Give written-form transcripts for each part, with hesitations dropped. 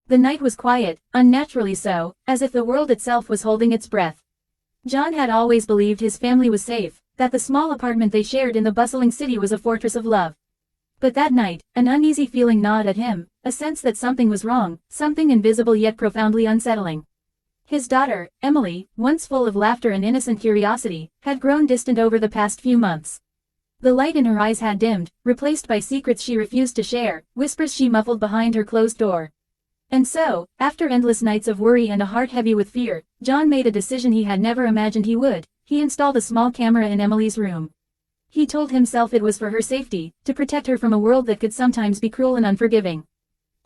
The night was quiet, unnaturally so, as if the world itself was holding its breath. John had always believed his family was safe, that the small apartment they shared in the bustling city was a fortress of love. But that night, an uneasy feeling gnawed at him, a sense that something was wrong, something invisible yet profoundly unsettling. His daughter, Emily, once full of laughter and innocent curiosity, had grown distant over the past few months. The light in her eyes had dimmed, replaced by secrets she refused to share, whispers she muffled behind her closed door. And so, after endless nights of worry and a heart heavy with fear, John made a decision he had never imagined he would. He installed a small camera in Emily's room. He told himself it was for her safety, to protect her from a world that could sometimes be cruel and unforgiving.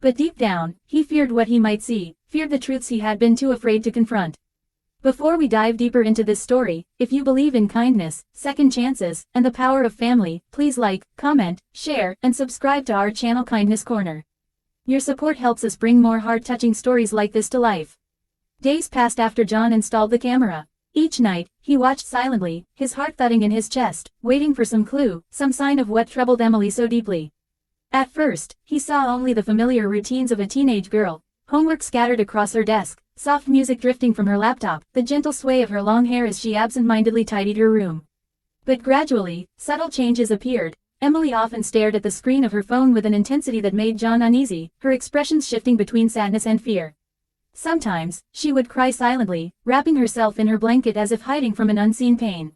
But deep down, he feared what he might see, feared the truths he had been too afraid to confront. Before we dive deeper into this story, if you believe in kindness, second chances, and the power of family, please like, comment, share, and subscribe to our channel Kindness Corner. Your support helps us bring more heart-touching stories like this to life. Days passed after John installed the camera. Each night, he watched silently, his heart thudding in his chest, waiting for some clue, some sign of what troubled Emily so deeply. At first, he saw only the familiar routines of a teenage girl, homework scattered across her desk, soft music drifting from her laptop, the gentle sway of her long hair as she absent-mindedly tidied her room. But gradually, subtle changes appeared. Emily often stared at the screen of her phone with an intensity that made John uneasy, her expressions shifting between sadness and fear. Sometimes, she would cry silently, wrapping herself in her blanket as if hiding from an unseen pain.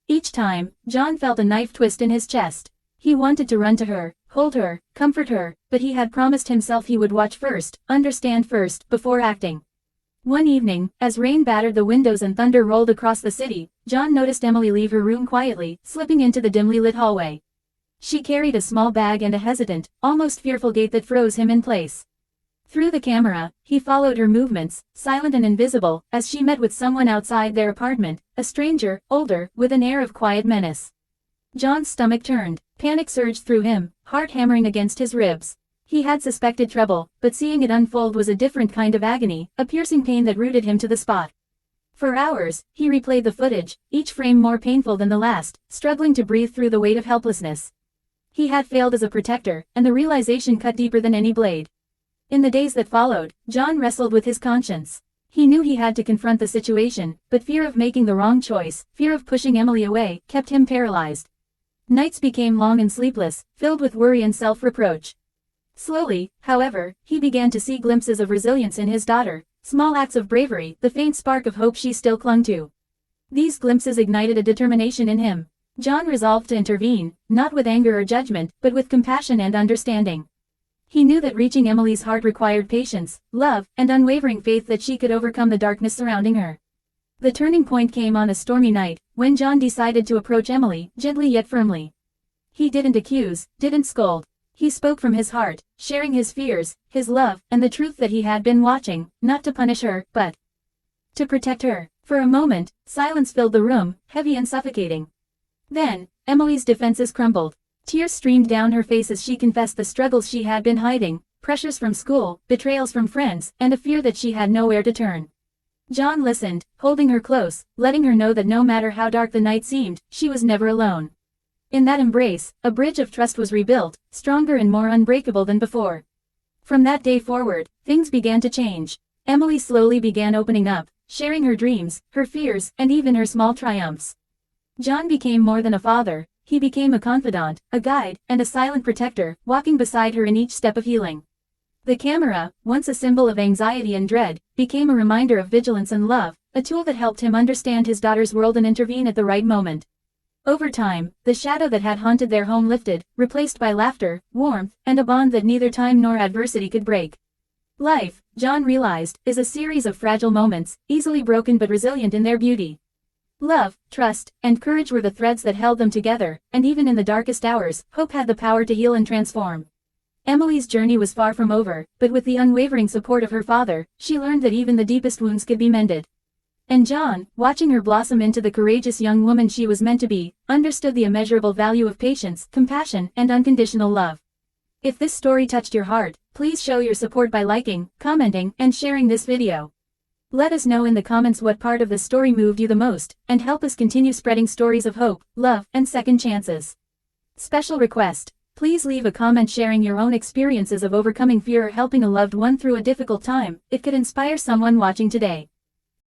Each time, John felt a knife twist in his chest. He wanted to run to her, hold her, comfort her, but he had promised himself he would watch first, understand first, before acting. One evening, as rain battered the windows and thunder rolled across the city, John noticed Emily leave her room quietly, slipping into the dimly lit hallway. She carried a small bag and a hesitant, almost fearful gait that froze him in place. Through the camera, he followed her movements, silent and invisible, as she met with someone outside their apartment, a stranger, older, with an air of quiet menace. John's stomach turned, panic surged through him, heart hammering against his ribs. He had suspected trouble, but seeing it unfold was a different kind of agony, a piercing pain that rooted him to the spot. For hours, he replayed the footage, each frame more painful than the last, struggling to breathe through the weight of helplessness. He had failed as a protector, and the realization cut deeper than any blade. In the days that followed, John wrestled with his conscience. He knew he had to confront the situation, but fear of making the wrong choice, fear of pushing Emily away, kept him paralyzed. Nights became long and sleepless, filled with worry and self-reproach. Slowly, however, he began to see glimpses of resilience in his daughter, small acts of bravery, the faint spark of hope she still clung to. These glimpses ignited a determination in him. John resolved to intervene, not with anger or judgment, but with compassion and understanding. He knew that reaching Emily's heart required patience, love, and unwavering faith that she could overcome the darkness surrounding her. The turning point came on a stormy night, when John decided to approach Emily, gently yet firmly. He didn't accuse, didn't scold. He spoke from his heart, sharing his fears, his love, and the truth that he had been watching, not to punish her, but to protect her. For a moment, silence filled the room, heavy and suffocating. Then, Emily's defenses crumbled. Tears streamed down her face as she confessed the struggles she had been hiding, pressures from school, betrayals from friends, and a fear that she had nowhere to turn. John listened, holding her close, letting her know that no matter how dark the night seemed, she was never alone. In that embrace, a bridge of trust was rebuilt, stronger and more unbreakable than before. From that day forward, things began to change. Emily slowly began opening up, sharing her dreams, her fears, and even her small triumphs. John became more than a father. He became a confidant, a guide, and a silent protector, walking beside her in each step of healing. The camera, once a symbol of anxiety and dread, became a reminder of vigilance and love, a tool that helped him understand his daughter's world and intervene at the right moment. Over time, the shadow that had haunted their home lifted, replaced by laughter, warmth, and a bond that neither time nor adversity could break. Life, John realized, is a series of fragile moments, easily broken but resilient in their beauty. Love, trust, and courage were the threads that held them together, and even in the darkest hours, hope had the power to heal and transform. Emily's journey was far from over, but with the unwavering support of her father, she learned that even the deepest wounds could be mended. And John, watching her blossom into the courageous young woman she was meant to be, understood the immeasurable value of patience, compassion, and unconditional love. If this story touched your heart, please show your support by liking, commenting, and sharing this video. Let us know in the comments what part of the story moved you the most, and help us continue spreading stories of hope, love, and second chances. Special request: Please leave a comment sharing your own experiences of overcoming fear or helping a loved one through a difficult time. It could inspire someone watching today.